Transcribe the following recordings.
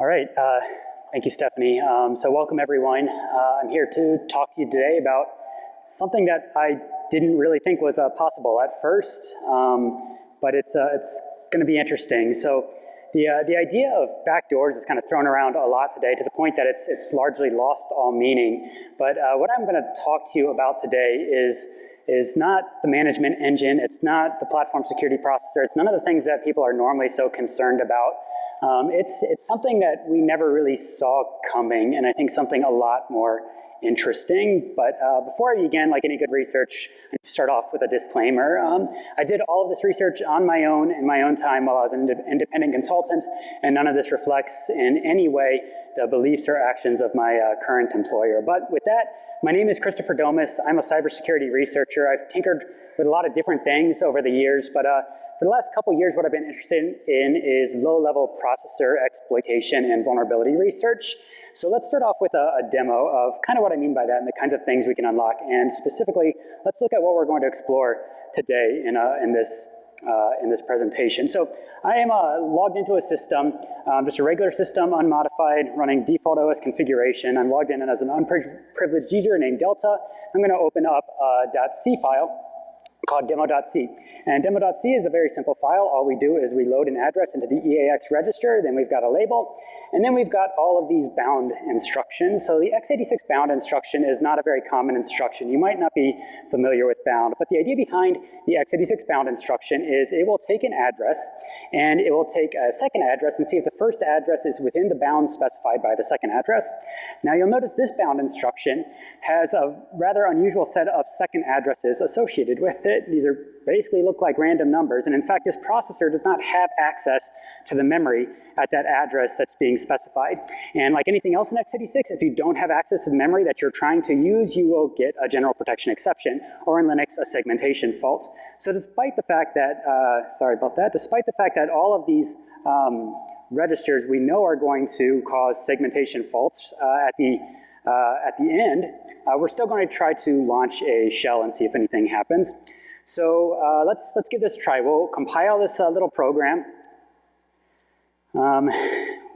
All right, thank you, Stephanie. So welcome everyone. I'm here to talk to you today about something that I didn't really think was possible at first, but it's going to be interesting. So the idea of backdoors is kind of thrown around a lot today to the point that it's largely lost all meaning. But what I'm going to talk to you about today is not the management engine, it's not the platform security processor, it's none of the things that people are normally so concerned about. It's something that we never really saw coming, and I think something a lot more interesting. But before I begin, like any good research, I start off with a disclaimer. I did all of this research on my own, in my own time, while I was an independent consultant, and none of this reflects in any way the beliefs or actions of my current employer. But with that, my name is Christopher Domas. I'm a cybersecurity researcher. I've tinkered with a lot of different things over the years, but for the last couple years, what I've been interested in is low-level processor exploitation and vulnerability research. So let's start off with a demo of kind of what I mean by that and the kinds of things we can unlock. And specifically, let's look at what we're going to explore today in this presentation. So I am logged into a system, just a regular system, unmodified, running default OS configuration. I'm logged in as an unprivileged user named Delta. I'm going to open up a .c file called demo.c. And demo.c is a very simple file. All we do is we load an address into the EAX register, then we've got a label, and then we've got all of these bound instructions. So the x86 bound instruction is not a very common instruction. You might not be familiar with bound, but the idea behind the x86 bound instruction is it will take an address, and it will take a second address and see if the first address is within the bound specified by the second address. Now you'll notice this bound instruction has a rather unusual set of second addresses associated with it. These are basically look like random numbers, and in fact this processor does not have access to the memory at that address that's being specified. And like anything else in x86, if you don't have access to the memory that you're trying to use, you will get a general protection exception, or in Linux, a segmentation fault. So despite the fact that, despite the fact that all of these registers we know are going to cause segmentation faults at the end, we're still going to try to launch a shell and see if anything happens. So let's give this a try. We'll compile this little program.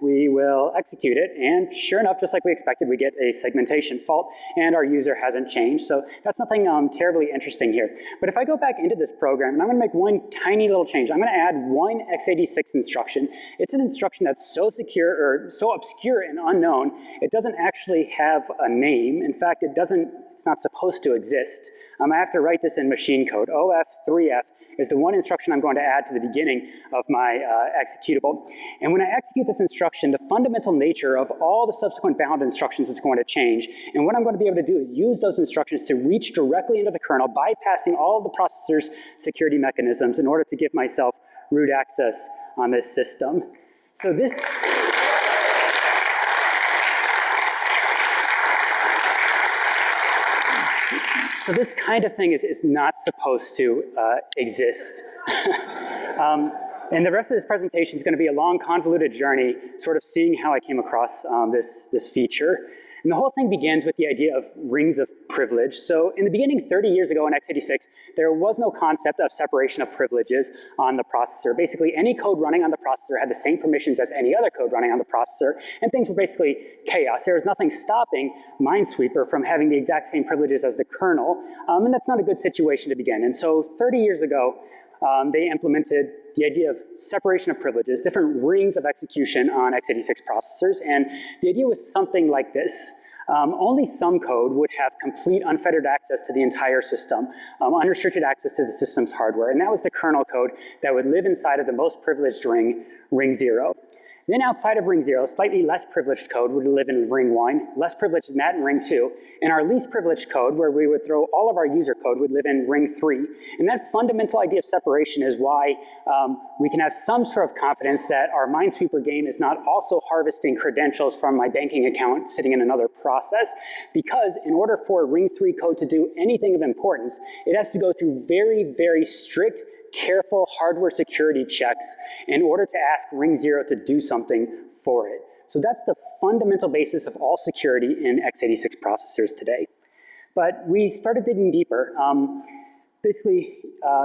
We will execute it, and sure enough, just like we expected, we get a segmentation fault, and our user hasn't changed. So that's nothing terribly interesting here. But if I go back into this program, and I'm going to make one tiny little change. I'm going to add one x86 instruction. It's an instruction that's so secure, or so obscure and unknown, it doesn't actually have a name. In fact, it's not supposed to exist. I have to write this in machine code. OF3F is the one instruction I'm going to add to the beginning of my executable. And when I execute this instruction, the fundamental nature of all the subsequent bound instructions is going to change. And what I'm going to be able to do is use those instructions to reach directly into the kernel, bypassing all of the processor's security mechanisms in order to give myself root access on this system. So this kind of thing is not supposed to exist. And the rest of this presentation is going to be a long, convoluted journey, sort of seeing how I came across this feature. And the whole thing begins with the idea of rings of privilege. So in the beginning, 30 years ago in x86, there was no concept of separation of privileges on the processor. Basically, any code running on the processor had the same permissions as any other code running on the processor, and things were basically chaos. There was nothing stopping Minesweeper from having the exact same privileges as the kernel, and that's not a good situation to begin. And so 30 years ago, they implemented the idea of separation of privileges, different rings of execution on x86 processors, and the idea was something like this. Only some code would have complete unfettered access to the entire system, unrestricted access to the system's hardware, and that was the kernel code that would live inside of the most privileged ring, ring 0. Then outside of ring 0, slightly less privileged code would live in ring 1, less privileged than that in ring 2, and our least privileged code, where we would throw all of our user code, would live in ring 3. And that fundamental idea of separation is why we can have some sort of confidence that our Minesweeper game is not also harvesting credentials from my banking account sitting in another process, because in order for ring 3 code to do anything of importance, it has to go through very, very strict, careful hardware security checks in order to ask ring 0 to do something for it. So that's the fundamental basis of all security in x86 processors today. But we started digging deeper. basically,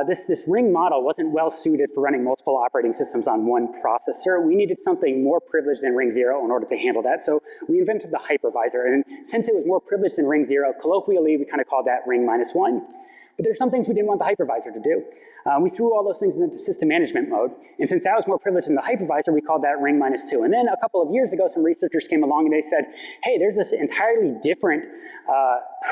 this ring model wasn't well suited for running multiple operating systems on one processor. We needed something more privileged than ring 0 in order to handle that. So we invented the hypervisor. And since it was more privileged than ring 0, colloquially, we kind of called that ring -1. But there's some things we didn't want the hypervisor to do. We threw all those things into system management mode. And since that was more privileged than the hypervisor, we called that ring -2. And then a couple of years ago, some researchers came along and they said, hey, there's this entirely different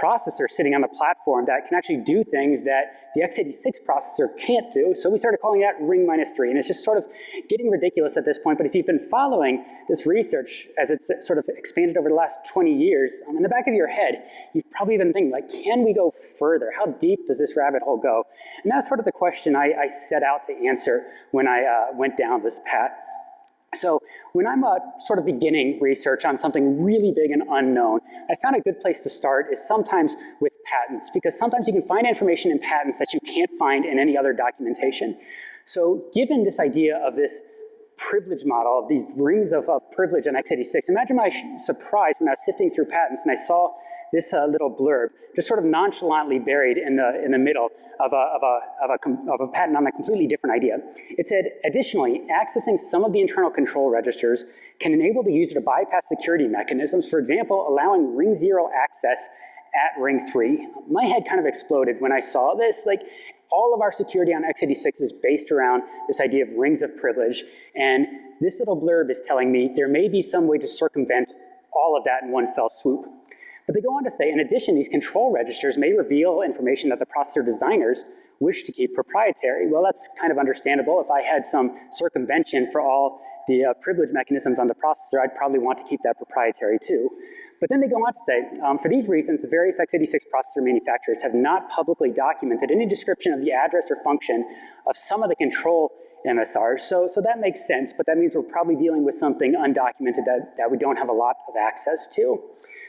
processor sitting on the platform that can actually do things that the x86 processor can't do. So we started calling that ring -3. And it's just sort of getting ridiculous at this point. But if you've been following this research as it's sort of expanded over the last 20 years, in the back of your head, you've probably been thinking, like, can we go further? How deep does this rabbit hole go? And that's sort of the question I set out to answer when I went down this path. So when I'm sort of beginning research on something really big and unknown, I found a good place to start is sometimes with patents, because sometimes you can find information in patents that you can't find in any other documentation. So given this idea of this privilege model, of these rings of privilege on x86, imagine my surprise when I was sifting through patents and I saw this little blurb just sort of nonchalantly buried in the middle of a patent on a completely different idea. It said, additionally, accessing some of the internal control registers can enable the user to bypass security mechanisms, for example, allowing ring 0 access at ring 3. My head kind of exploded when I saw this. Like, all of our security on x86 is based around this idea of rings of privilege, and this little blurb is telling me there may be some way to circumvent all of that in one fell swoop. But they go on to say, in addition, these control registers may reveal information that the processor designers wish to keep proprietary. Well, that's kind of understandable. If I had some circumvention for all the privilege mechanisms on the processor, I'd probably want to keep that proprietary too. But then they go on to say, for these reasons, the various x86 processor manufacturers have not publicly documented any description of the address or function of some of the control MSRs. So that makes sense, but that means we're probably dealing with something undocumented that we don't have a lot of access to.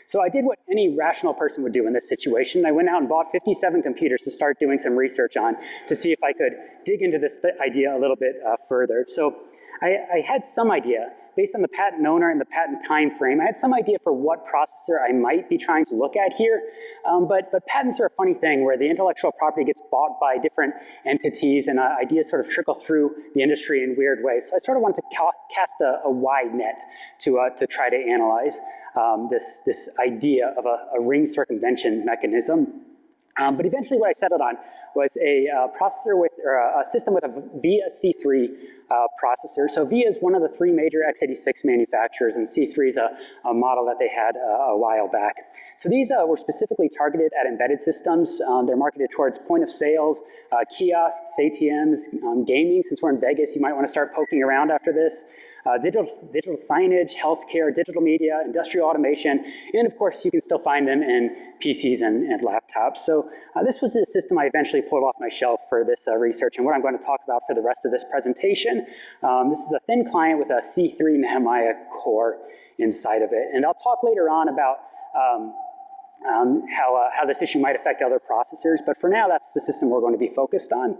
So I did what any rational person would do in this situation. I went out and bought 57 computers to start doing some research on to see if I could dig into this idea a little bit further. So I had some idea. Based on the patent owner and the patent time frame, I had some idea for what processor I might be trying to look at here. But patents are a funny thing where the intellectual property gets bought by different entities and ideas sort of trickle through the industry in weird ways. So I sort of wanted to cast a wide net to try to analyze this idea of a ring circumvention mechanism. But eventually what I settled on was a processor with, or a system with a VIA C3 processor. So VIA is one of the 3 major x86 manufacturers, and C3 is a model that they had a while back. So these were specifically targeted at embedded systems. They're marketed towards point of sales, kiosks, ATMs, gaming. Since we're in Vegas, you might want to start poking around after this. Digital signage, healthcare, digital media, industrial automation, and of course you can still find them in PCs and laptops. So this was the system I eventually pulled off my shelf for this research and what I'm going to talk about for the rest of this presentation. This is a thin client with a C3 Nehemiah core inside of it. And I'll talk later on about how this issue might affect other processors, but for now that's the system we're going to be focused on.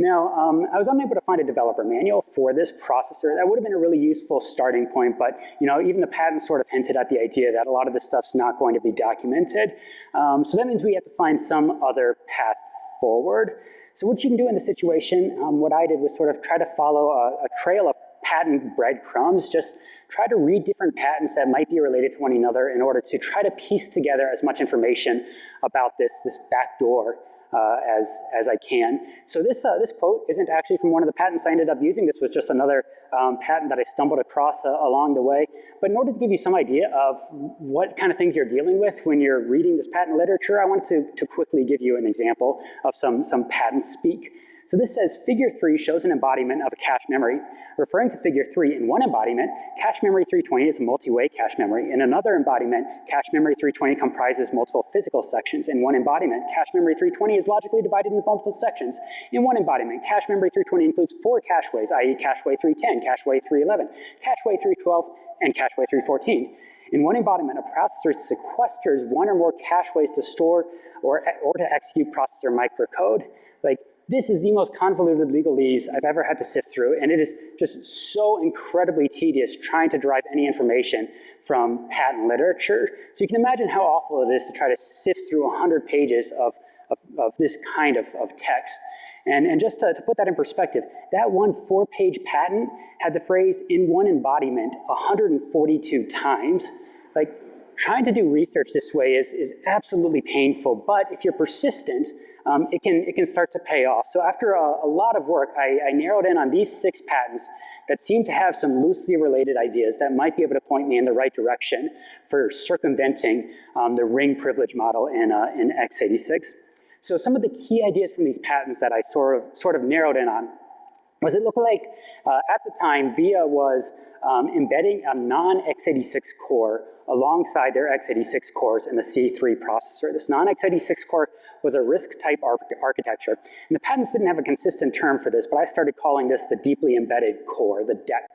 Now, I was unable to find a developer manual for this processor. That would have been a really useful starting point, but even the patent sort of hinted at the idea that a lot of this stuff's not going to be documented. So that means we have to find some other path forward. So what you can do in this situation, what I did was sort of try to follow a trail of patent breadcrumbs, just try to read different patents that might be related to one another in order to try to piece together as much information about this backdoor as I can. So this quote isn't actually from one of the patents I ended up using. This was just another patent that I stumbled across along the way. But in order to give you some idea of what kind of things you're dealing with when you're reading this patent literature, I wanted to quickly give you an example of some patent speak. So this says figure 3 shows an embodiment of a cache memory. Referring to figure 3, in one embodiment, cache memory 320 is a multi-way cache memory. In another embodiment, cache memory 320 comprises multiple physical sections. In one embodiment, cache memory 320 is logically divided into multiple sections. In one embodiment, cache memory 320 includes 4 cacheways, i.e. cacheway 310, cacheway 311, cacheway 312, and cacheway 314. In one embodiment, a processor sequesters one or more cacheways to store or to execute processor microcode. This is the most convoluted legalese I've ever had to sift through, and it is just so incredibly tedious trying to derive any information from patent literature. So you can imagine how awful it is to try to sift through 100 pages of of this kind of text. And just to put that in perspective, that one 4-page patent had the phrase "in one embodiment" 142 times. Like, trying to do research this way is absolutely painful, but if you're persistent, it can start to pay off. So after a lot of work, I narrowed in on these 6 patents that seem to have some loosely related ideas that might be able to point me in the right direction for circumventing the ring privilege model in x86. So some of the key ideas from these patents that I sort of narrowed in on was it looked like at the time VIA was embedding a non-x86 core alongside their x86 cores in the C3 processor. This non-x86 core was a RISC-type architecture, and the patents didn't have a consistent term for this, but I started calling this the deeply embedded core, the DEC.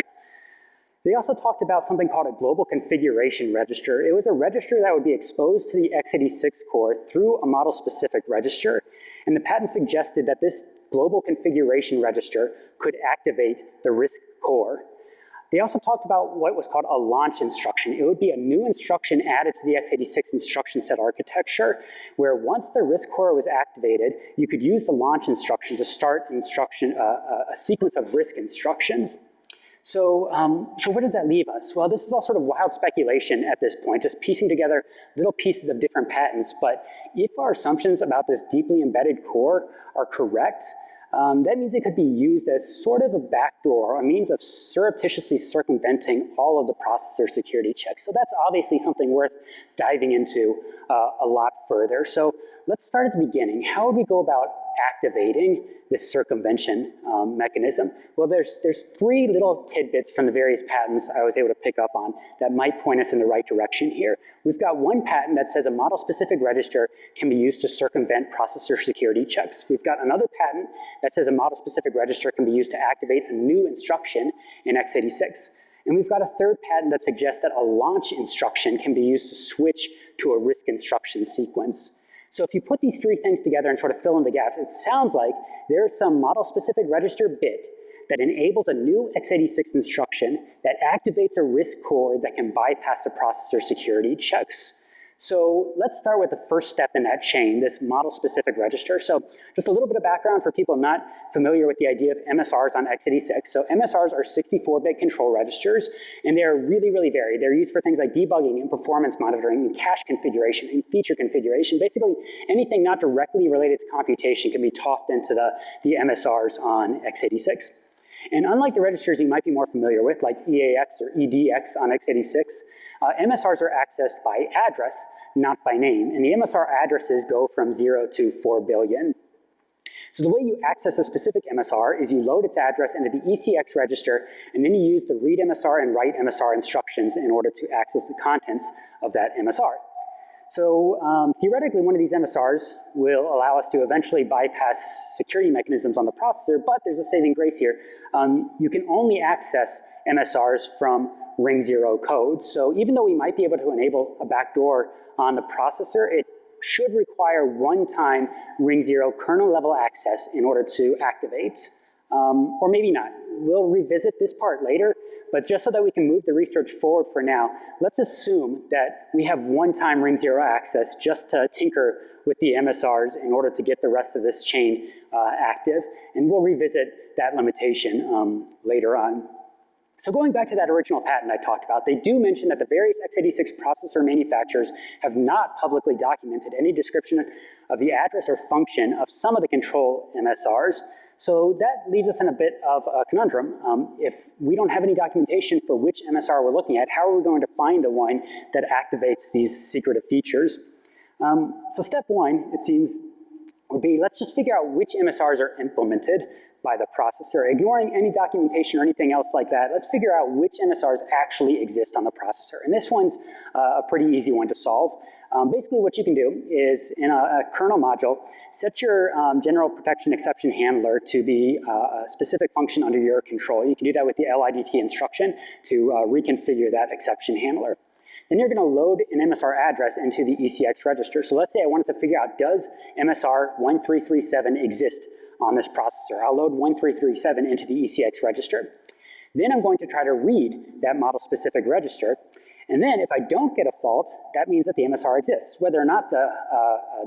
They also talked about something called a global configuration register. It was a register that would be exposed to the x86 core through a model-specific register, and the patent suggested that this global configuration register could activate the RISC core. They also talked about what was called a launch instruction. It would be a new instruction added to the x86 instruction set architecture, where once the RISC core was activated, you could use the launch instruction to start a sequence of RISC instructions. So where does that leave us? Well, this is all sort of wild speculation at this point, just piecing together little pieces of different patents. But if our assumptions about this deeply embedded core are correct, that means it could be used as sort of a backdoor, a means of surreptitiously circumventing all of the processor security checks. So that's obviously something worth diving into a lot further. So let's start at the beginning. How would we go about activating this circumvention mechanism? Well, there's 3 little tidbits from the various patents I was able to pick up on that might point us in the right direction here. We've got one patent that says a model-specific register can be used to circumvent processor security checks. We've got another patent that says a model-specific register can be used to activate a new instruction in x86. And we've got a third patent that suggests that a launch instruction can be used to switch to a RISC instruction sequence. So if you put these 3 things together and sort of fill in the gaps, it sounds like there's some model-specific register bit that enables a new x86 instruction that activates a RISC core that can bypass the processor security checks. So let's start with the first step in that chain, this model-specific register. So just a little bit of background for people not familiar with the idea of MSRs on x86. So MSRs are 64-bit control registers, and they're really, really varied. They're used for things like debugging and performance monitoring and cache configuration and feature configuration. Basically, anything not directly related to computation can be tossed into the MSRs on x86. And unlike the registers you might be more familiar with, like EAX or EDX on x86, MSRs are accessed by address, not by name. And the MSR addresses go from 0 to 4 billion. So the way you access a specific MSR is you load its address into the ECX register, and then you use the read MSR and write MSR instructions in order to access the contents of that MSR. So theoretically, one of these MSRs will allow us to eventually bypass security mechanisms on the processor, but there's a saving grace here. You can only access MSRs from ring 0 code. So even though we might be able to enable a backdoor on the processor, it should require one-time ring 0 kernel level access in order to activate, or maybe not. We'll revisit this part later, but just so that we can move the research forward for now, let's assume that we have one-time ring 0 access just to tinker with the MSRs in order to get the rest of this chain active, and we'll revisit that limitation later on. So going back to that original patent I talked about, they do mention that the various x86 processor manufacturers have not publicly documented any description of the address or function of some of the control MSRs. So that leaves us in a bit of a conundrum. If we don't have any documentation for which MSR we're looking at, how are we going to find the one that activates these secretive features? So step 1, it seems, would be let's just figure out which MSRs are implemented by the processor. Ignoring any documentation or anything else like that, let's figure out which MSRs actually exist on the processor. And this one's a pretty easy one to solve. Basically what you can do is in a kernel module, set your general protection exception handler to be a specific function under your control. You can do that with the LIDT instruction to reconfigure that exception handler. Then you're going to load an MSR address into the ECX register. So let's say I wanted to figure out, does MSR 1337 exist on this processor? I'll load 1337 into the ECX register. Then I'm going to try to read that model-specific register. And then if I don't get a fault, that means that the MSR exists. Whether or not the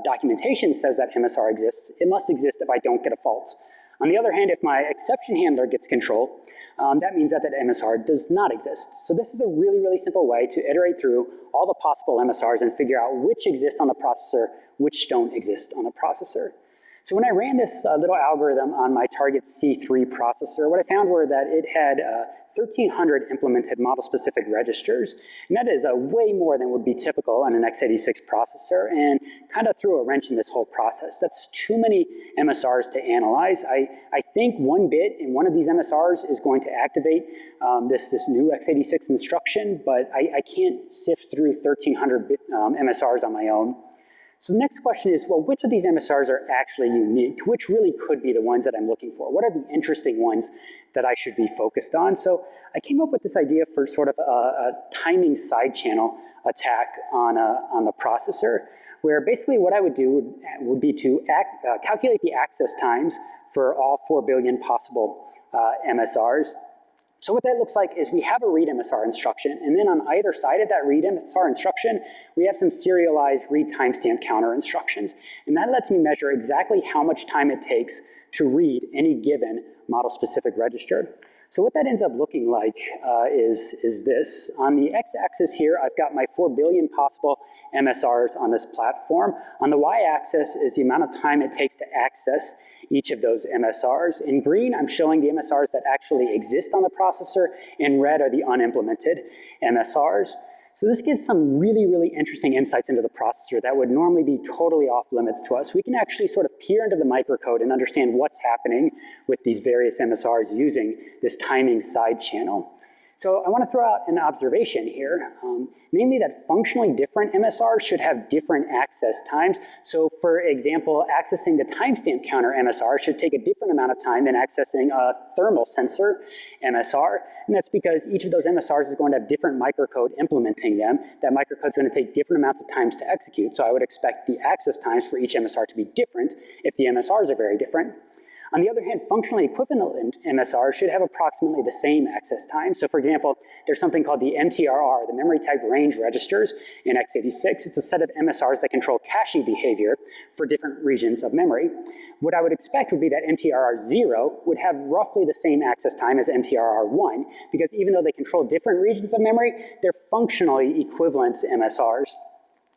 documentation says that MSR exists, it must exist if I don't get a fault. On the other hand, if my exception handler gets control, that means that MSR does not exist. So this is a really, really simple way to iterate through all the possible MSRs and figure out which exist on the processor, which don't exist on the processor. So when I ran this little algorithm on my target C3 processor, what I found were that it had 1,300 implemented model-specific registers, and that is way more than would be typical on an x86 processor, and kind of threw a wrench in this whole process. That's too many MSRs to analyze. I think one bit in one of these MSRs is going to activate this new x86 instruction, but I can't sift through 1,300 MSRs on my own. So the next question is, well, which of these MSRs are actually unique? Which really could be the ones that I'm looking for? What are the interesting ones that I should be focused on? So I came up with this idea for sort of a timing side channel attack on the processor, where basically what I would do would be to calculate the access times for all 4 billion possible MSRs. So what that looks like is we have a read MSR instruction, and then on either side of that read MSR instruction, we have some serialized read timestamp counter instructions. And that lets me measure exactly how much time it takes to read any given model-specific register. So what that ends up looking like is this. On the x-axis here, I've got my 4 billion possible MSRs on this platform. On the y-axis is the amount of time it takes to access each of those MSRs. In green, I'm showing the MSRs that actually exist on the processor. In red are the unimplemented MSRs. So this gives some really, really interesting insights into the processor that would normally be totally off limits to us. We can actually sort of peer into the microcode and understand what's happening with these various MSRs using this timing side channel. So I want to throw out an observation here, namely that functionally different MSRs should have different access times. So for example, accessing the timestamp counter MSR should take a different amount of time than accessing a thermal sensor MSR. And that's because each of those MSRs is going to have different microcode implementing them. That microcode is going to take different amounts of times to execute. So I would expect the access times for each MSR to be different if the MSRs are very different. On the other hand, functionally equivalent MSRs should have approximately the same access time. So for example, there's something called the MTRR, the memory type range registers in x86. It's a set of MSRs that control cache behavior for different regions of memory. What I would expect would be that MTRR 0 would have roughly the same access time as MTRR 1, because even though they control different regions of memory, they're functionally equivalent MSRs.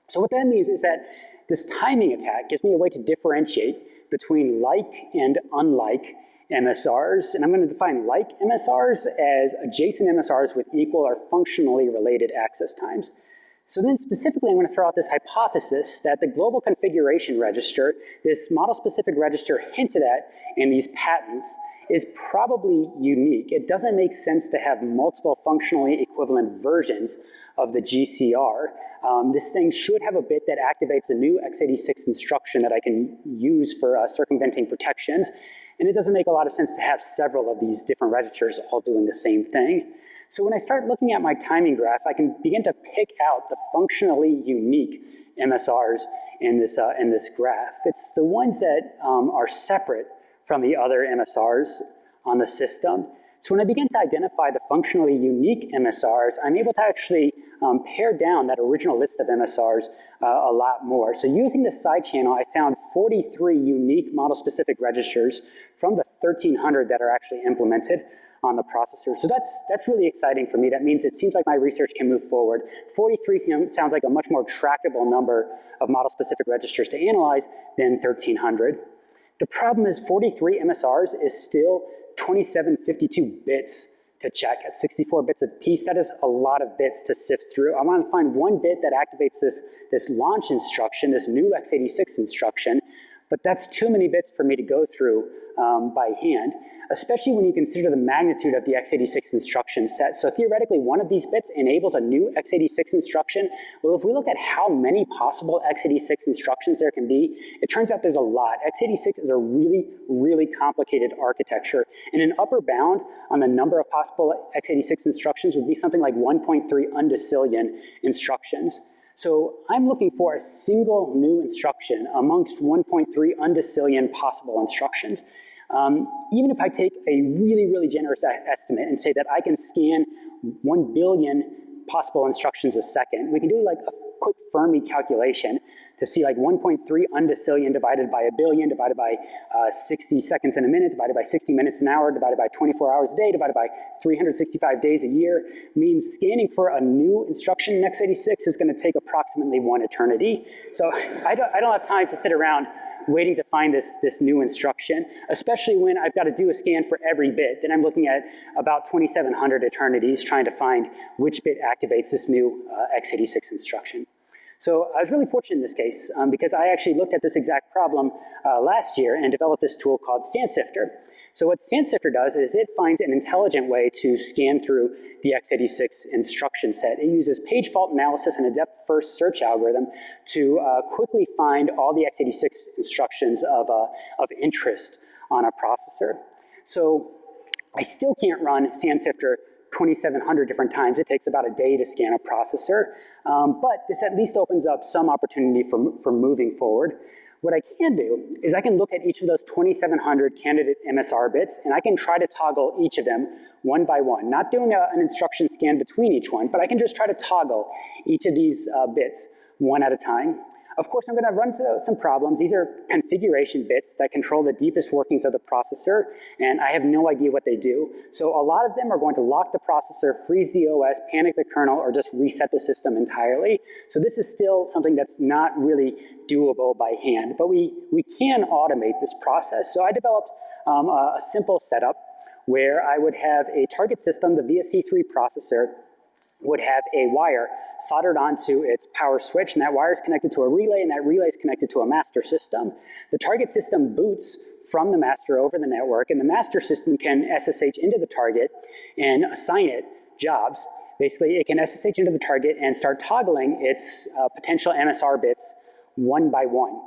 So what that means is that this timing attack gives me a way to differentiate between like and unlike MSRs. And I'm going to define like MSRs as adjacent MSRs with equal or functionally related access times. So then specifically, I'm going to throw out this hypothesis that the global configuration register, this model-specific register hinted at in these patents, is probably unique. It doesn't make sense to have multiple functionally equivalent versions of the GCR. This thing should have a bit that activates a new x86 instruction that I can use for circumventing protections. And it doesn't make a lot of sense to have several of these different registers all doing the same thing. So when I start looking at my timing graph, I can begin to pick out the functionally unique MSRs in this graph. It's the ones that are separate from the other MSRs on the system. So when I begin to identify the functionally unique MSRs, I'm able to actually pare down that original list of MSRs a lot more. So using this side channel, I found 43 unique model-specific registers from the 1,300 that are actually implemented on the processor. So that's really exciting for me. That means it seems like my research can move forward. 43 sounds like a much more tractable number of model-specific registers to analyze than 1,300. The problem is 43 MSRs is still 2752 bits to check at 64 bits a piece. That is a lot of bits to sift through. I want to find one bit that activates this launch instruction, this new x86 instruction, but that's too many bits for me to go through by hand, especially when you consider the magnitude of the x86 instruction set. So theoretically, one of these bits enables a new x86 instruction. Well, if we look at how many possible x86 instructions there can be, it turns out there's a lot. x86 is a really, really complicated architecture, and an upper bound on the number of possible x86 instructions would be something like 1.3 undecillion instructions. So I'm looking for a single new instruction amongst 1.3 undecillion possible instructions. Even if I take a really, really generous estimate and say that I can scan 1 billion possible instructions a second, we can do like a quick Fermi calculation to see like 1.3 undecillion divided by a billion, divided by 60 seconds in a minute, divided by 60 minutes an hour, divided by 24 hours a day, divided by 365 days a year, means scanning for a new instruction in x86 is going to take approximately 1 eternity. So I don't have time to sit around waiting to find this new instruction, especially when I've got to do a scan for every bit. Then I'm looking at about 2,700 eternities trying to find which bit activates this new x86 instruction. So I was really fortunate in this case because I actually looked at this exact problem last year and developed this tool called SandSifter. So what SandSifter does is it finds an intelligent way to scan through the x86 instruction set. It uses page fault analysis and a depth-first search algorithm to quickly find all the x86 instructions of interest on a processor. So I still can't run SandSifter 2,700 different times. It takes about a day to scan a processor, but this at least opens up some opportunity for moving forward. What I can do is I can look at each of those 2,700 candidate MSR bits, and I can try to toggle each of them one by one, not doing an instruction scan between each one, but I can just try to toggle each of these bits one at a time. Of course, I'm going to run into some problems. These are configuration bits that control the deepest workings of the processor, and I have no idea what they do. So a lot of them are going to lock the processor, freeze the OS, panic the kernel, or just reset the system entirely. So this is still something that's not really doable by hand, but we can automate this process. So I developed a simple setup where I would have a target system, the VSC3 processor, would have a wire soldered onto its power switch, and that wire is connected to a relay, and that relay is connected to a master system. The target system boots from the master over the network, and the master system can SSH into the target and assign it jobs. Basically, it can SSH into the target and start toggling its potential MSR bits one by one.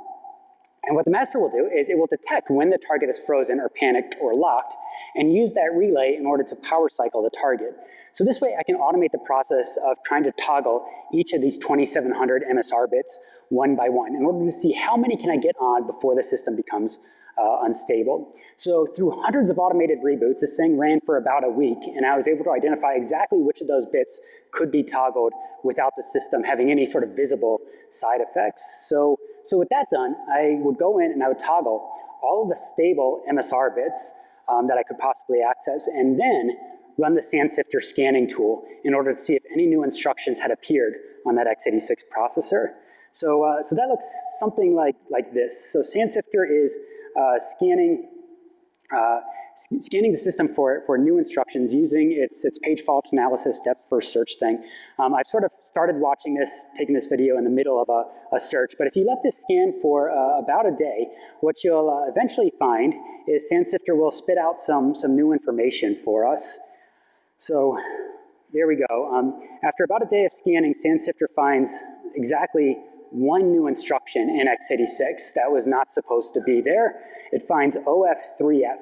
And what the master will do is it will detect when the target is frozen or panicked or locked and use that relay in order to power cycle the target. So this way I can automate the process of trying to toggle each of these 2,700 MSR bits one by one in order to see how many can I get on before the system becomes unstable. So through hundreds of automated reboots, this thing ran for about a week, and I was able to identify exactly which of those bits could be toggled without the system having any sort of visible side effects. So with that done, I would go in and I would toggle all of the stable MSR bits that I could possibly access, and then run the SandSifter scanning tool in order to see if any new instructions had appeared on that x86 processor. So that looks something like this. So SandSifter is scanning the system for new instructions using its page fault analysis depth-first search thing. I've sort of started watching this, taking this video in the middle of a search, but if you let this scan for about a day, what you'll eventually find is SandSifter will spit out some new information for us. So there we go. After about a day of scanning, SandSifter finds exactly one new instruction in x86 that was not supposed to be there. It finds OF3F.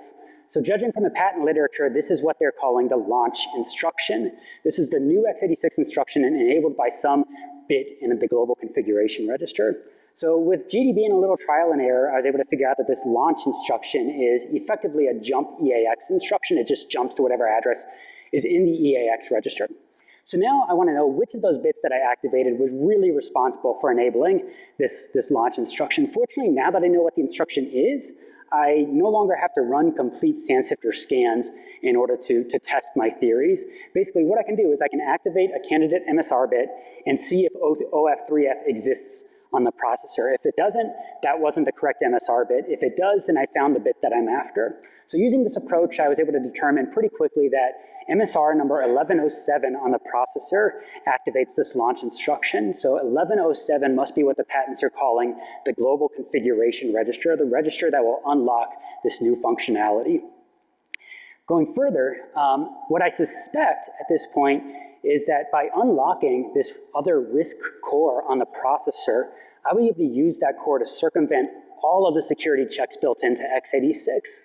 So judging from the patent literature, this is what they're calling the launch instruction. This is the new x86 instruction enabled by some bit in the global configuration register. So with GD being a little trial and error, I was able to figure out that this launch instruction is effectively a jump EAX instruction. It just jumps to whatever address is in the EAX register. So now I want to know which of those bits that I activated was really responsible for enabling this launch instruction. Fortunately, now that I know what the instruction is, I no longer have to run complete SandSifter scans in order to test my theories. Basically, what I can do is I can activate a candidate MSR bit and see if OF3F exists on the processor. If it doesn't, that wasn't the correct MSR bit. If it does, then I found the bit that I'm after. So using this approach, I was able to determine pretty quickly that MSR number 1107 on the processor activates this launch instruction. So 1107 must be what the patents are calling the global configuration register, the register that will unlock this new functionality. Going further, what I suspect at this point is that by unlocking this other RISC core on the processor, I will be able to use that core to circumvent all of the security checks built into x86.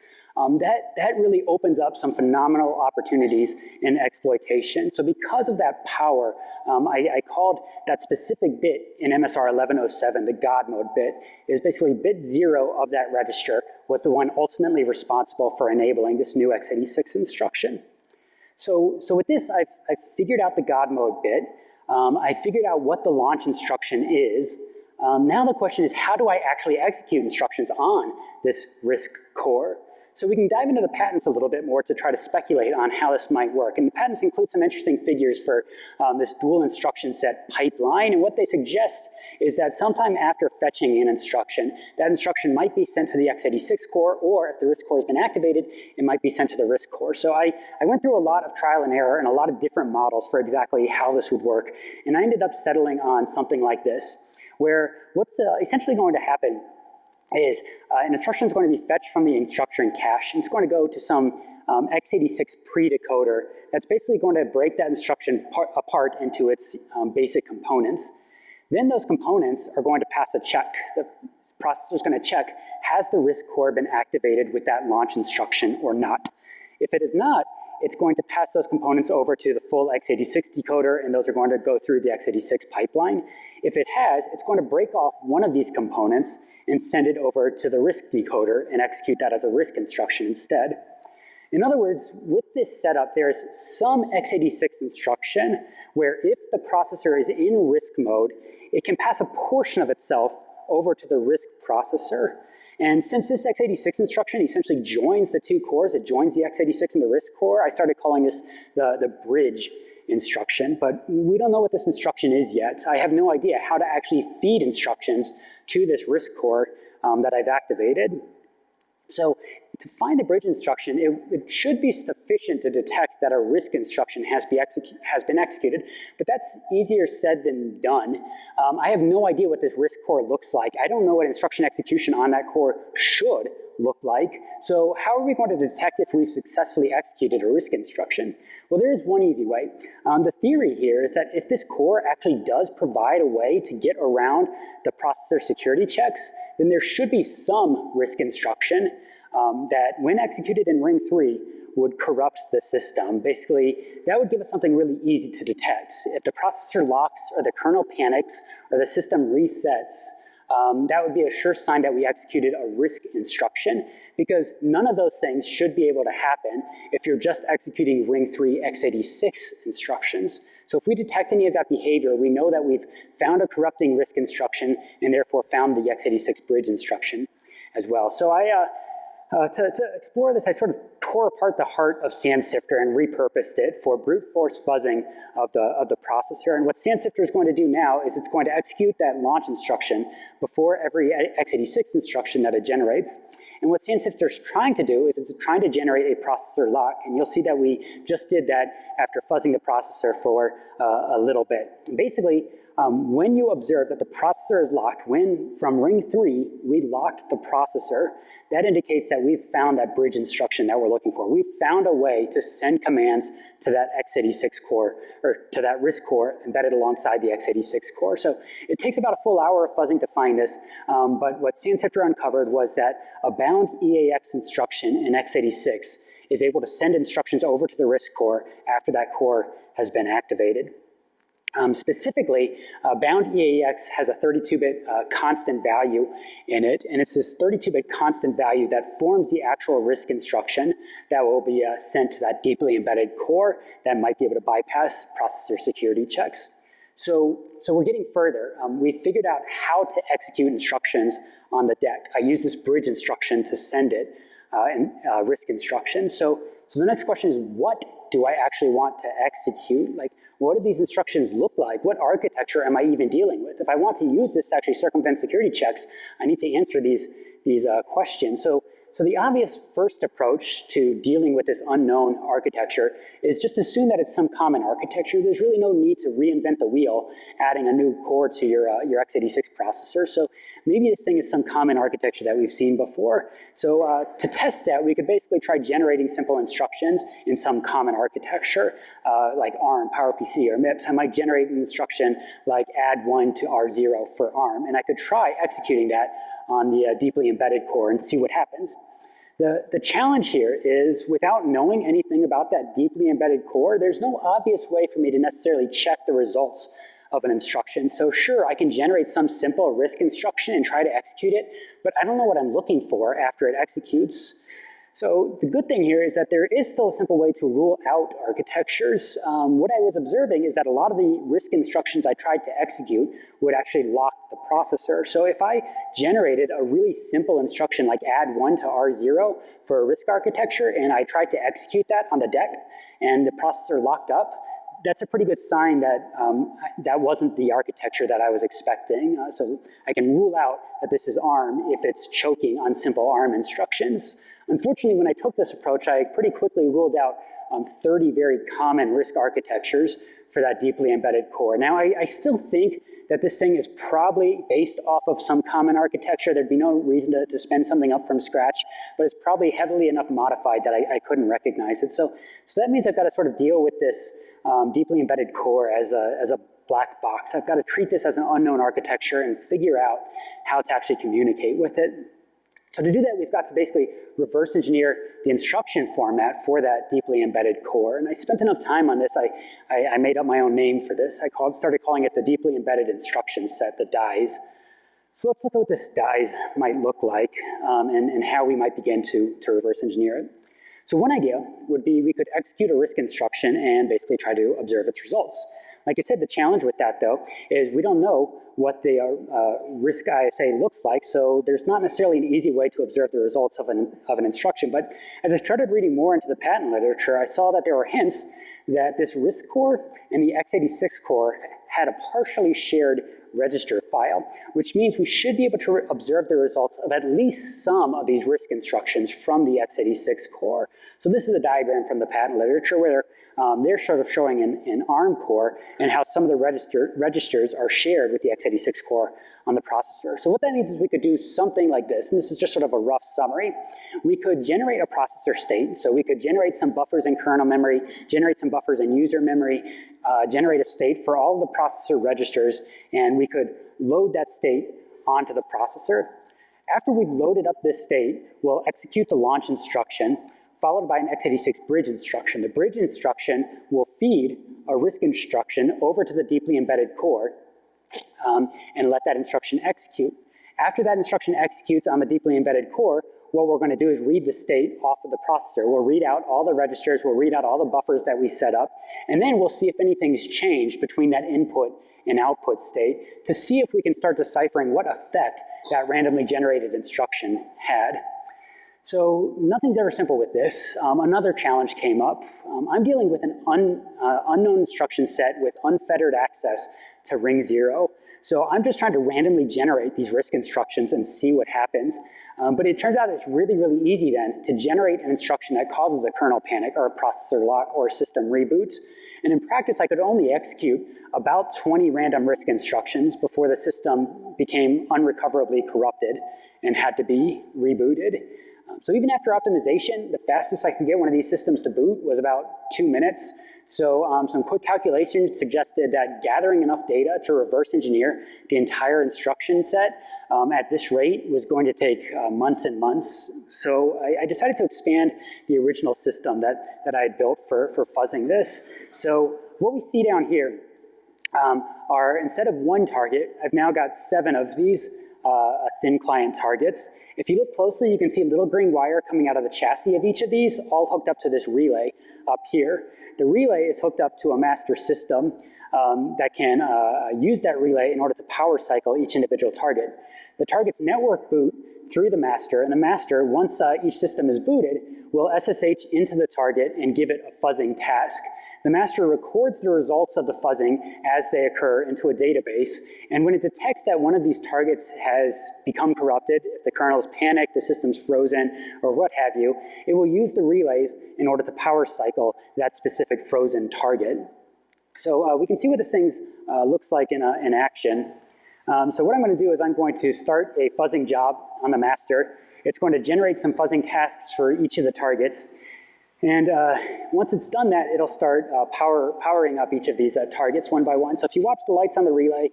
That really opens up some phenomenal opportunities in exploitation. So because of that power, I called that specific bit in MSR 1107, the God mode bit, is basically bit 0 of that register was the one ultimately responsible for enabling this new x86 instruction. So with this, I've figured out the God mode bit. I figured out what the launch instruction is. Now the question is, how do I actually execute instructions on this RISC core? So we can dive into the patents a little bit more to try to speculate on how this might work. And the patents include some interesting figures for this dual instruction set pipeline. And what they suggest is that sometime after fetching an instruction, that instruction might be sent to the x86 core, or if the RISC core has been activated, it might be sent to the RISC core. So I went through a lot of trial and error and a lot of different models for exactly how this would work. And I ended up settling on something like this, where what's essentially going to happen is an instruction is going to be fetched from the instruction cache, and it's going to go to some x86 pre-decoder that's basically going to break that instruction apart into its basic components. Then those components are going to pass a check. The processor is going to check, has the RISC core been activated with that launch instruction or not? If it is not, it's going to pass those components over to the full x86 decoder, and those are going to go through the x86 pipeline. If it has, it's going to break off one of these components and send it over to the RISC decoder and execute that as a RISC instruction instead. In other words, with this setup, there's some x86 instruction where if the processor is in RISC mode, it can pass a portion of itself over to the RISC processor. And since this x86 instruction essentially joins the two cores, it joins the x86 and the RISC core, I started calling this the bridge instruction, but we don't know what this instruction is yet. I have no idea how to actually feed instructions to this RISC core that I've activated. So to find the bridge instruction, it should be sufficient to detect that a RISC instruction has been executed, but that's easier said than done. I have no idea what this RISC core looks like. I don't know what instruction execution on that core should look like. So how are we going to detect if we've successfully executed a RISC instruction? Well, there is one easy way. The theory here is that if this core actually does provide a way to get around the processor security checks, then there should be some RISC instruction that when executed in ring 3 would corrupt the system. Basically, that would give us something really easy to detect. If the processor locks or the kernel panics or the system resets, that would be a sure sign that we executed a RISC instruction, because none of those things should be able to happen if you're just executing ring 3 x86 instructions. So if we detect any of that behavior, we know that we've found a corrupting RISC instruction and therefore found the x86 bridge instruction as well. So to explore this, I sort of tore apart the heart of SandSifter and repurposed it for brute force fuzzing of the processor. And what SandSifter is going to do now is it's going to execute that launch instruction before every x86 instruction that it generates. And what SandSifter is trying to do is it's trying to generate a processor lock. And you'll see that we just did that after fuzzing the processor for a little bit. Basically, when you observe that the processor is locked, when from ring 3 we locked the processor, that indicates that we've found that bridge instruction that we're looking for. We've found a way to send commands to that x86 core, or to that RISC core embedded alongside the x86 core. So it takes about a full hour of fuzzing to find this, but what SandSifter uncovered was that a bound EAX instruction in x86 is able to send instructions over to the RISC core after that core has been activated. Specifically, bound EAX has a 32-bit constant value in it, and it's this 32-bit constant value that forms the actual RISC instruction that will be sent to that deeply embedded core that might be able to bypass processor security checks. So we're getting further. We figured out how to execute instructions on the deck. I use this bridge instruction to send it, RISC instruction. So the next question is, what do I actually want to execute? Like, what do these instructions look like? What architecture am I even dealing with? If I want to use this to actually circumvent security checks, I need to answer these questions. So the obvious first approach to dealing with this unknown architecture is just assume that it's some common architecture. There's really no need to reinvent the wheel, adding a new core to your x86 processor. So maybe this thing is some common architecture that we've seen before. So to test that, we could basically try generating simple instructions in some common architecture, like ARM, PowerPC, or MIPS. I might generate an instruction like add 1 to R0 for ARM, and I could try executing that on the deeply embedded core and see what happens. The challenge here is, without knowing anything about that deeply embedded core, there's no obvious way for me to necessarily check the results of an instruction. So sure, I can generate some simple RISC instruction and try to execute it, but I don't know what I'm looking for after it executes. So the good thing here is that there is still a simple way to rule out architectures. What I was observing is that a lot of the RISC instructions I tried to execute would actually lock the processor. So if I generated a really simple instruction like add 1 to R0 for a RISC architecture, and I tried to execute that on the deck, and the processor locked up, that's a pretty good sign that that wasn't the architecture that I was expecting. So I can rule out that this is ARM if it's choking on simple ARM instructions. Unfortunately, when I took this approach, I pretty quickly ruled out 30 very common RISC architectures for that deeply embedded core. Now, I still think that this thing is probably based off of some common architecture. There'd be no reason to spin something up from scratch, but it's probably heavily enough modified that I couldn't recognize it. So that means I've got to sort of deal with this deeply embedded core as a black box. I've got to treat this as an unknown architecture and figure out how to actually communicate with it. So to do that, we've got to basically reverse engineer the instruction format for that deeply embedded core. And I spent enough time on this, I made up my own name for this. I started calling it the deeply embedded instruction set, the DIES. So let's look at what this DIES might look like and how we might begin to reverse engineer it. So one idea would be we could execute a RISC instruction and basically try to observe its results. Like I said, the challenge with that, though, is we don't know what the RISC ISA looks like, so there's not necessarily an easy way to observe the results of an instruction. But as I started reading more into the patent literature, I saw that there were hints that this RISC core and the x86 core had a partially shared register file, which means we should be able to observe the results of at least some of these RISC instructions from the x86 core. So this is a diagram from the patent literature where they're sort of showing an ARM core and how some of the registers are shared with the x86 core on the processor. So what that means is we could do something like this, and this is just sort of a rough summary. We could generate a processor state, so we could generate some buffers in kernel memory, generate some buffers in user memory, generate a state for all the processor registers, and we could load that state onto the processor. After we've loaded up this state, we'll execute the launch instruction, followed by an x86 bridge instruction. The bridge instruction will feed a RISC instruction over to the deeply embedded core and let that instruction execute. After that instruction executes on the deeply embedded core, what we're going to do is read the state off of the processor. We'll read out all the registers, we'll read out all the buffers that we set up, and then we'll see if anything's changed between that input and output state to see if we can start deciphering what effect that randomly generated instruction had. So nothing's ever simple with this. Another challenge came up. I'm dealing with an unknown instruction set with unfettered access to ring 0. So I'm just trying to randomly generate these RISC instructions and see what happens. But it turns out it's really, really easy then to generate an instruction that causes a kernel panic or a processor lock or a system reboot. And in practice, I could only execute about 20 random RISC instructions before the system became unrecoverably corrupted and had to be rebooted. So even after optimization, the fastest I could get one of these systems to boot was about 2 minutes. So some quick calculations suggested that gathering enough data to reverse engineer the entire instruction set at this rate was going to take months and months. So I decided to expand the original system that I had built for fuzzing this. So what we see down here are, instead of one target, I've now got 7 of these thin client targets. If you look closely, you can see a little green wire coming out of the chassis of each of these, all hooked up to this relay up here. The relay is hooked up to a master system that can use that relay in order to power cycle each individual target. The target's network boot through the master, and the master, once each system is booted, will SSH into the target and give it a fuzzing task. The master records the results of the fuzzing as they occur into a database, and when it detects that one of these targets has become corrupted, if the kernel's panicked, the system's frozen, or what have you, it will use the relays in order to power cycle that specific frozen target. So we can see what this thing looks like in action. So what I'm going to do is I'm going to start a fuzzing job on the master. It's going to generate some fuzzing tasks for each of the targets. And once it's done that, it'll start powering up each of these targets one by one. So if you watch the lights on the relay,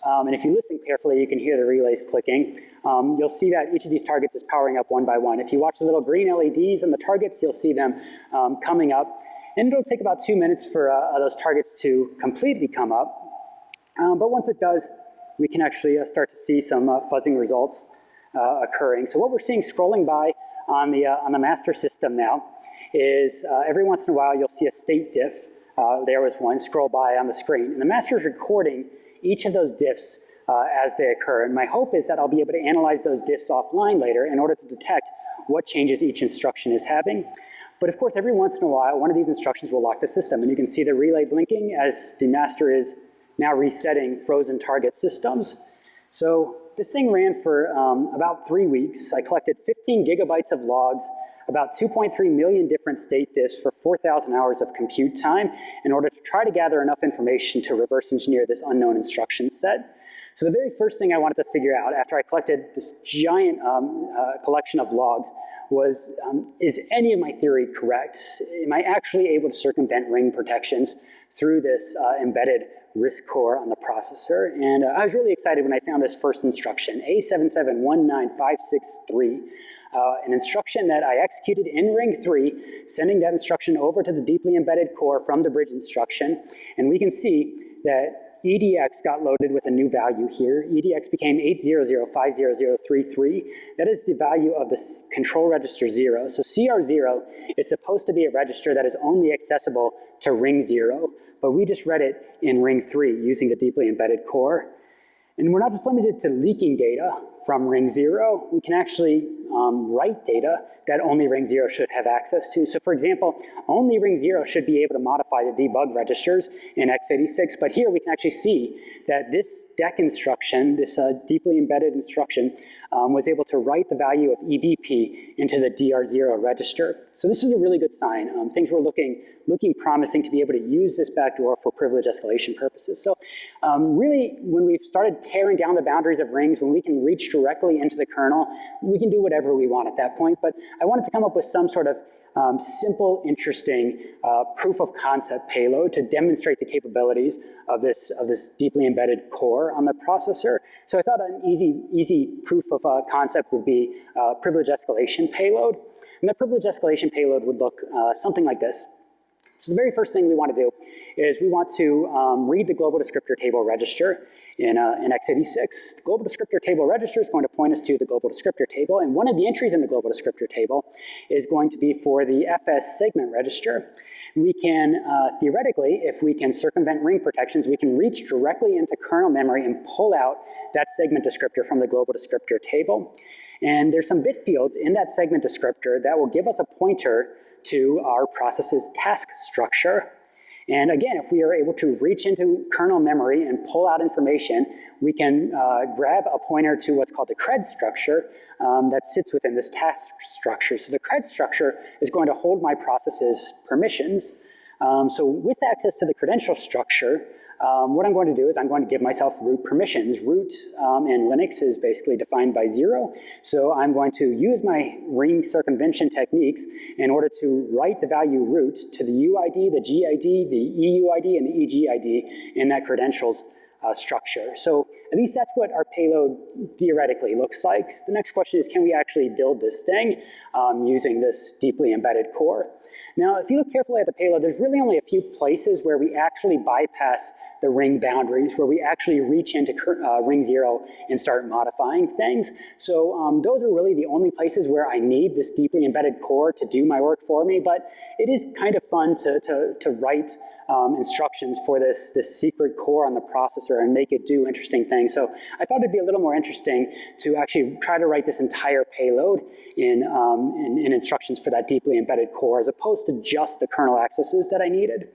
and if you listen carefully, you can hear the relays clicking. You'll see that each of these targets is powering up one by one. If you watch the little green LEDs on the targets, you'll see them coming up. And it'll take about 2 minutes for those targets to completely come up. But once it does, we can actually start to see some fuzzing results occurring. So what we're seeing scrolling by on the master system now is every once in a while you'll see a state diff. There was one, scroll by on the screen. And the master is recording each of those diffs as they occur. And my hope is that I'll be able to analyze those diffs offline later in order to detect what changes each instruction is having. But of course, every once in a while, one of these instructions will lock the system. And you can see the relay blinking as the master is now resetting frozen target systems. So this thing ran for about 3 weeks. I collected 15 gigabytes of logs, about 2.3 million different state diffs for 4,000 hours of compute time in order to try to gather enough information to reverse engineer this unknown instruction set. So the very first thing I wanted to figure out after I collected this giant collection of logs was, is any of my theory correct? Am I actually able to circumvent ring protections through this embedded RISC core on the processor? And I was really excited when I found this first instruction, A7719563, an instruction that I executed in ring 3, sending that instruction over to the deeply embedded core from the bridge instruction. And we can see that EDX got loaded with a new value here. EDX became 800500033. That is the value of the control register 0. So CR0 is supposed to be a register that is only accessible to ring 0, but we just read it in ring 3 using the deeply embedded core. And we're not just limited to leaking data from ring 0, we can actually write data that only ring 0 should have access to. So for example, only ring 0 should be able to modify the debug registers in x86, but here we can actually see that this DEC instruction, this deeply embedded instruction, was able to write the value of EBP into the DR0 register. So this is a really good sign. Things were looking promising to be able to use this backdoor for privilege escalation purposes. So really, when we've started tearing down the boundaries of rings, when we can reach directly into the kernel, we can do whatever we want at that point. But I wanted to come up with some sort of simple, interesting proof of concept payload to demonstrate the capabilities of this deeply embedded core on the processor. So I thought an easy proof of concept would be privilege escalation payload. And the privilege escalation payload would look something like this. So the very first thing we want to do is we want to read the global descriptor table register in x86. The global descriptor table register is going to point us to the global descriptor table, and one of the entries in the global descriptor table is going to be for the FS segment register. We can, theoretically, if we can circumvent ring protections, we can reach directly into kernel memory and pull out that segment descriptor from the global descriptor table. And there's some bit fields in that segment descriptor that will give us a pointer to our process's task structure. And again, if we are able to reach into kernel memory and pull out information, we can grab a pointer to what's called the cred structure that sits within this task structure. So the cred structure is going to hold my process's permissions. So with access to the credential structure, what I'm going to do is I'm going to give myself root permissions. Root in Linux is basically defined by 0. So I'm going to use my ring circumvention techniques in order to write the value root to the UID, the GID, the EUID, and the EGID in that credentials structure. So at least that's what our payload theoretically looks like. The next question is, can we actually build this thing using this deeply embedded core? Now, if you look carefully at the payload, there's really only a few places where we actually bypass the ring boundaries, where we actually reach into ring 0 and start modifying things. So those are really the only places where I need this deeply embedded core to do my work for me, but it is kind of fun to write instructions for this secret core on the processor and make it do interesting things. So I thought it'd be a little more interesting to actually try to write this entire payload in instructions for that deeply embedded core, as opposed to just the kernel accesses that I needed.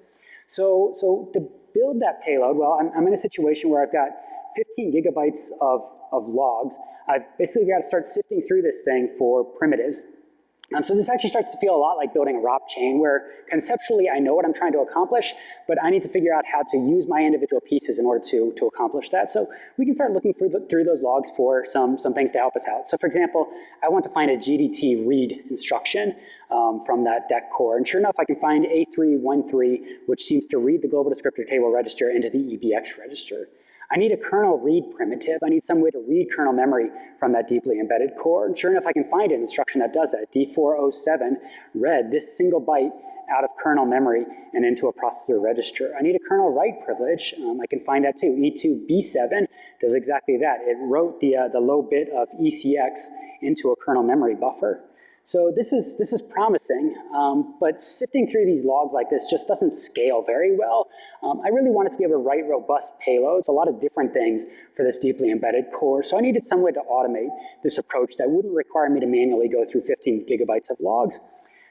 So to build that payload, well, I'm in a situation where I've got 15 gigabytes of logs. I've basically got to start sifting through this thing for primitives. So this actually starts to feel a lot like building a ROP chain, where conceptually I know what I'm trying to accomplish, but I need to figure out how to use my individual pieces in order to accomplish that. So we can start looking through those logs for some things to help us out. So for example, I want to find a GDT read instruction from that DEC core. And sure enough, I can find A313, which seems to read the global descriptor table register into the EBX register. I need a kernel read primitive. I need some way to read kernel memory from that deeply embedded core. And sure enough, I can find an instruction that does that. D407 read this single byte out of kernel memory and into a processor register. I need a kernel write privilege. I can find that too. E2B7 does exactly that. It wrote the low bit of ECX into a kernel memory buffer. So this is promising, but sifting through these logs like this just doesn't scale very well. I really wanted to be able to write robust payloads, a lot of different things for this deeply embedded core. So I needed some way to automate this approach that wouldn't require me to manually go through 15 gigabytes of logs.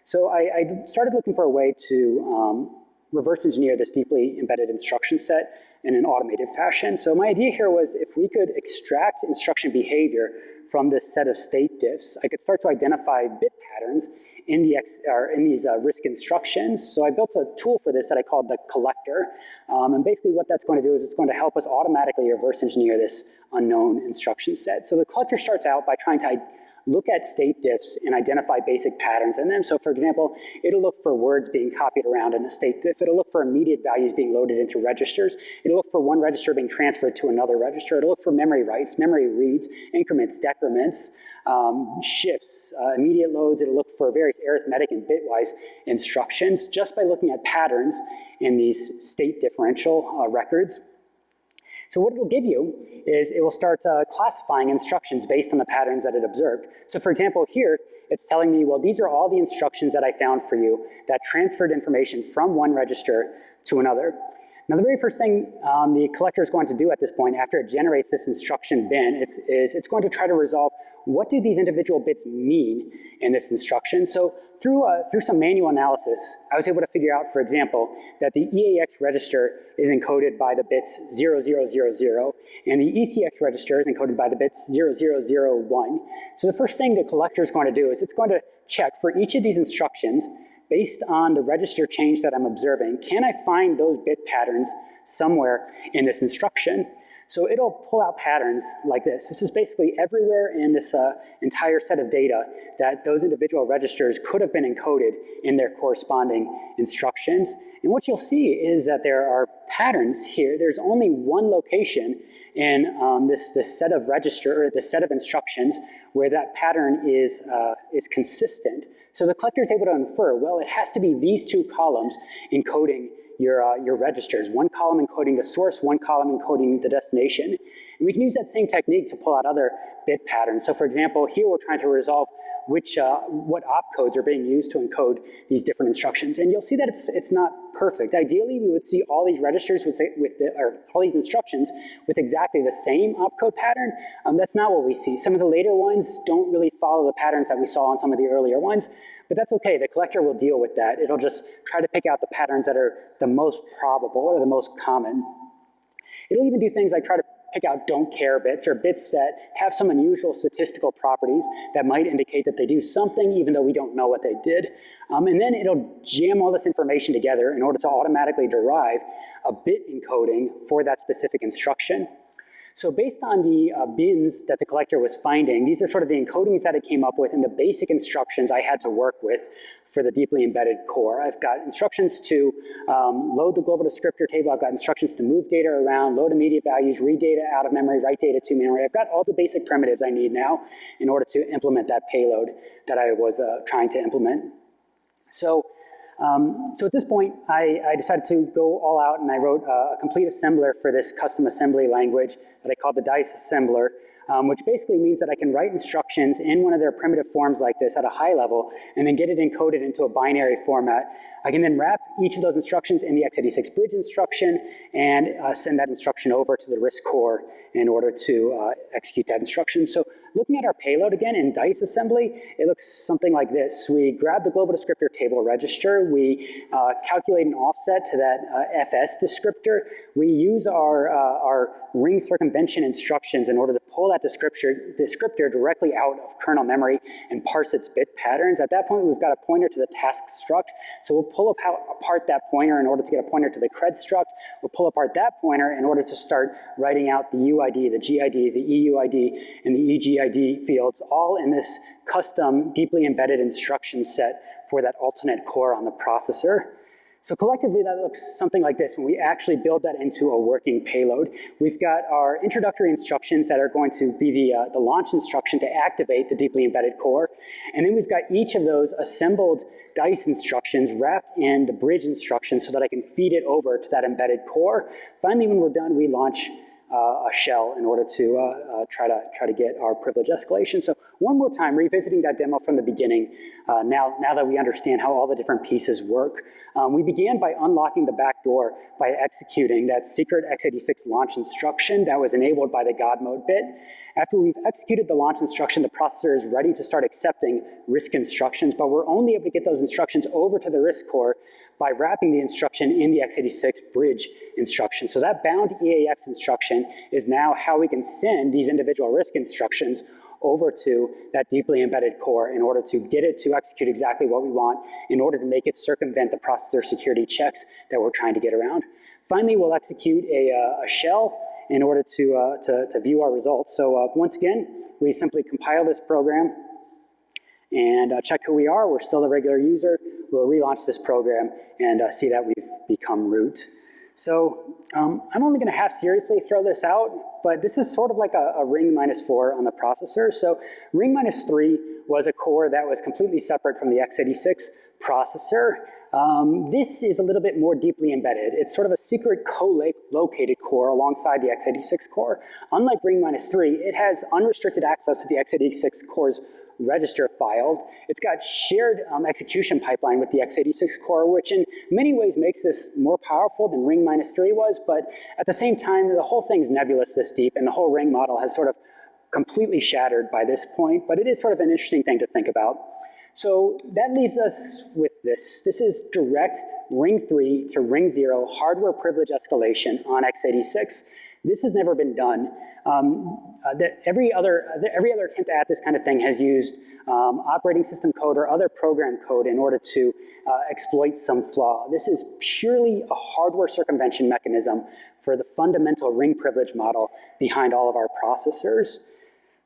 So I started looking for a way to reverse engineer this deeply embedded instruction set in an automated fashion. So my idea here was if we could extract instruction behavior from this set of state diffs, I could start to identify bit patterns in these RISC instructions. So I built a tool for this that I called the collector. And basically what that's going to do is it's going to help us automatically reverse engineer this unknown instruction set. So the collector starts out by trying to look at state diffs and identify basic patterns in them. So for example, it'll look for words being copied around in a state diff. It'll look for immediate values being loaded into registers. It'll look for one register being transferred to another register. It'll look for memory writes, memory reads, increments, decrements, shifts, immediate loads. It'll look for various arithmetic and bitwise instructions just by looking at patterns in these state differential records. So what it'll give you is it will start classifying instructions based on the patterns that it observed. So for example, here, it's telling me, well, these are all the instructions that I found for you that transferred information from one register to another. Now, the very first thing the collector is going to do at this point, after it generates this instruction bin, is it's going to try to resolve what do these individual bits mean in this instruction. So through some manual analysis, I was able to figure out, for example, that the EAX register is encoded by the bits 0000, and the ECX register is encoded by the bits 0001. So the first thing the collector is going to do is it's going to check for each of these instructions based on the register change that I'm observing. Can I find those bit patterns somewhere in this instruction? So it'll pull out patterns like this. This is basically everywhere in this entire set of data that those individual registers could have been encoded in their corresponding instructions. And what you'll see is that there are patterns here. There's only one location in this set of register, or this set of instructions, where that pattern is consistent. So the collector is able to infer, well, it has to be these two columns encoding your registers. One column encoding the source, one column encoding the destination. And we can use that same technique to pull out other bit patterns. So for example, here we're trying to resolve what opcodes are being used to encode these different instructions. And you'll see that it's not perfect. Ideally, we would see all these registers or all these instructions with exactly the same opcode pattern. That's not what we see. Some of the later ones don't really follow the patterns that we saw on some of the earlier ones, but that's okay. The collector will deal with that. It'll just try to pick out the patterns that are the most probable or the most common. It'll even do things like try to pick out don't care bits, or bits that have some unusual statistical properties that might indicate that they do something even though we don't know what they did. And then it'll jam all this information together in order to automatically derive a bit encoding for that specific instruction. So based on the bins that the collector was finding, these are sort of the encodings that it came up with and the basic instructions I had to work with for the deeply embedded core. I've got instructions to load the global descriptor table. I've got instructions to move data around, load immediate values, read data out of memory, write data to memory. I've got all the basic primitives I need now in order to implement that payload that I was trying to implement. So at this point, I decided to go all out, and I wrote a complete assembler for this custom assembly language that I called the DICE assembler, which basically means that I can write instructions in one of their primitive forms like this at a high level, and then get it encoded into a binary format. I can then wrap each of those instructions in the x86 bridge instruction and send that instruction over to the RISC core in order to execute that instruction. So looking at our payload again in DICE assembly, it looks something like this. We grab the global descriptor table register. We calculate an offset to that FS descriptor. We use our ring circumvention instructions in order to pull that descriptor directly out of kernel memory and parse its bit patterns. At that point, we've got a pointer to the task struct. So we'll pull apart that pointer in order to get a pointer to the cred struct. We'll pull apart that pointer in order to start writing out the UID, the GID, the EUID, and the EGID fields, all in this custom, deeply embedded instruction set for that alternate core on the processor. So collectively, that looks something like this when we actually build that into a working payload. We've got our introductory instructions that are going to be the launch instruction to activate the deeply embedded core. And then we've got each of those assembled DICE instructions wrapped in the bridge instructions so that I can feed it over to that embedded core. Finally, when we're done, we launch a shell in order to try to get our privilege escalation. So one more time, revisiting that demo from the beginning, now that we understand how all the different pieces work. We began by unlocking the backdoor by executing that secret x86 launch instruction that was enabled by the God mode bit. After we've executed the launch instruction, the processor is ready to start accepting RISC instructions, but we're only able to get those instructions over to the RISC core by wrapping the instruction in the x86 bridge instruction. So that bound EAX instruction is now how we can send these individual RISC instructions over to that deeply embedded core in order to get it to execute exactly what we want, in order to make it circumvent the processor security checks that we're trying to get around. Finally, we'll execute a shell in order to view our results. So once again, we simply compile this program and check who we are. We're still a regular user. We'll relaunch this program and see that we've become root. So I'm only going to half seriously throw this out, but this is sort of like a ring -4 on the processor. So ring -3 was a core that was completely separate from the x86 processor. This is a little bit more deeply embedded. It's sort of a secret co-located core alongside the x86 core. Unlike ring -3, it has unrestricted access to the x86 core's register filed. It's got shared execution pipeline with the x86 core, which in many ways makes this more powerful than ring -3 was, but at the same time, the whole thing's nebulous this deep, and the whole ring model has sort of completely shattered by this point, but it is sort of an interesting thing to think about. So that leaves us with this. This is direct ring 3 to ring 0 hardware privilege escalation on x86. This has never been done. Every other attempt at this kind of thing has used operating system code or other program code in order to exploit some flaw. This is purely a hardware circumvention mechanism for the fundamental ring privilege model behind all of our processors.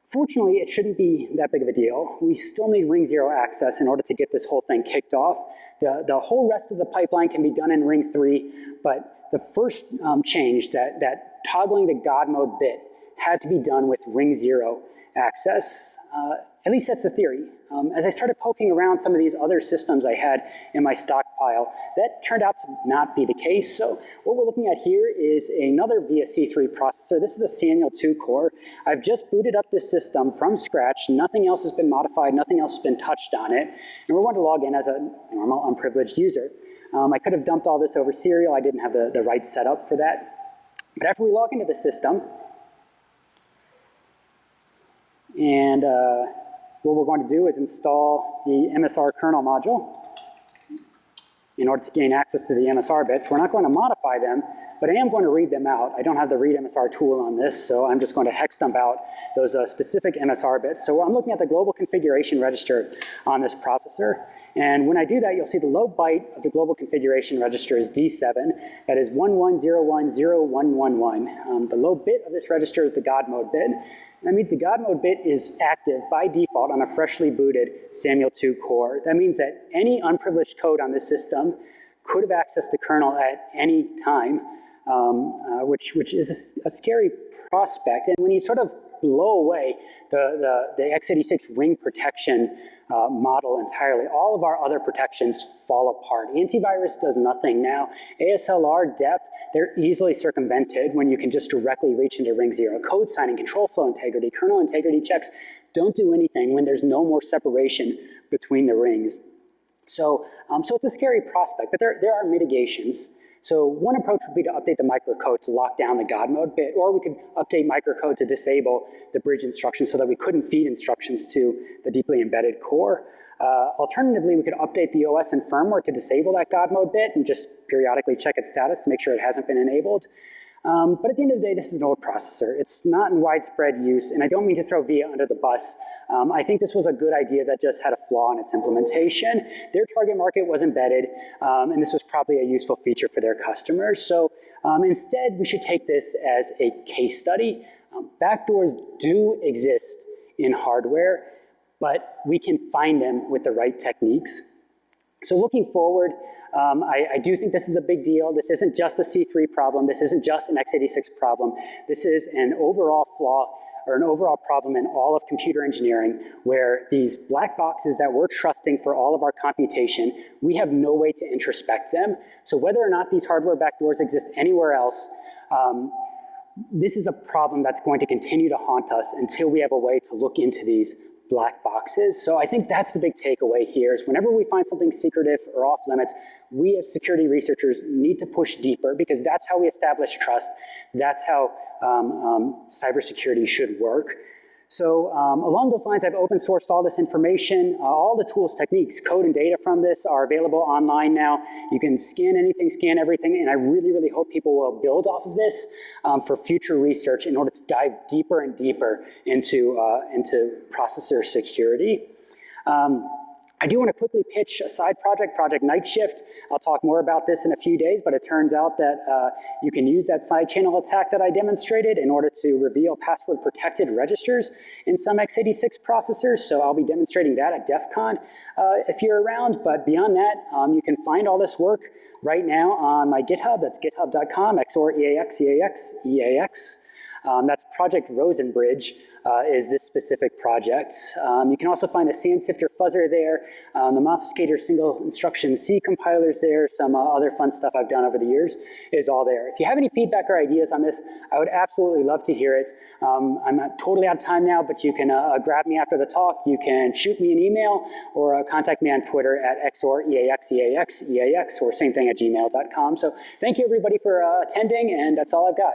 Fortunately, it shouldn't be that big of a deal. We still need ring 0 access in order to get this whole thing kicked off. The whole rest of the pipeline can be done in ring 3, but the first change, that toggling the God mode bit, had to be done with ring 0 access. At least that's the theory. As I started poking around some of these other systems I had in my stockpile, that turned out to not be the case. So what we're looking at here is another VSC3 processor. This is a Saniel 2 core. I've just booted up this system from scratch. Nothing else has been modified. Nothing else has been touched on it. And we're going to log in as a normal unprivileged user. I could have dumped all this over serial. I didn't have the right setup for that. But after we log into the system, and what we're going to do is install the MSR kernel module in order to gain access to the MSR bits. We're not going to modify them, but I am going to read them out. I don't have the read MSR tool on this, so I'm just going to hex dump out those specific MSR bits. So I'm looking at the global configuration register on this processor. And when I do that, you'll see the low byte of the global configuration register is D7. That is 11010111. The low bit of this register is the God mode bit. That means the God mode bit is active by default on a freshly booted Saniel 2 core. That means that any unprivileged code on this system could have accessed the kernel at any time, which is a scary prospect. And when you sort of blow away the x86 ring protection model entirely, all of our other protections fall apart. Antivirus does nothing now. ASLR, DEP, they're easily circumvented when you can just directly reach into ring 0. Code signing, control flow integrity, kernel integrity checks don't do anything when there's no more separation between the rings. So it's a scary prospect, but there are mitigations. So one approach would be to update the microcode to lock down the God mode bit, or we could update microcode to disable the bridge instructions so that we couldn't feed instructions to the deeply embedded core. Alternatively, we could update the OS and firmware to disable that God mode bit and just periodically check its status to make sure it hasn't been enabled. But at the end of the day, this is an old processor. It's not in widespread use, and I don't mean to throw VIA under the bus. I think this was a good idea that just had a flaw in its implementation. Their target market was embedded, and this was probably a useful feature for their customers. So instead, we should take this as a case study. Backdoors do exist in hardware, but we can find them with the right techniques. So looking forward, I do think this is a big deal. This isn't just a C3 problem. This isn't just an x86 problem. This is an overall flaw or an overall problem in all of computer engineering, where these black boxes that we're trusting for all of our computation, we have no way to introspect them. So whether or not these hardware backdoors exist anywhere else, this is a problem that's going to continue to haunt us until we have a way to look into these black boxes. So I think that's the big takeaway here is whenever we find something secretive or off limits, we as security researchers need to push deeper because that's how we establish trust. That's how cybersecurity should work. So along those lines, I've open sourced all this information. All the tools, techniques, code, and data from this are available online now. You can scan anything, scan everything, and I really, really hope people will build off of this for future research in order to dive deeper and deeper into processor security. I do want to quickly pitch a side project, Project Night Shift. I'll talk more about this in a few days, but it turns out that you can use that side channel attack that I demonstrated in order to reveal password protected registers in some x86 processors. So I'll be demonstrating that at DEF CON if you're around. But beyond that, you can find all this work right now on my GitHub. That's github.com, XOR-EAX. That's Project Rosenbridge is this specific project. You can also find the sand sifter fuzzer there, the Mofuscator single instruction C compilers there, some other fun stuff I've done over the years is all there. If you have any feedback or ideas on this, I would absolutely love to hear it. I'm totally out of time now, but you can grab me after the talk. You can shoot me an email or contact me on Twitter at XOR-EAX, or same thing at gmail.com. So thank you everybody for attending, and that's all I've got.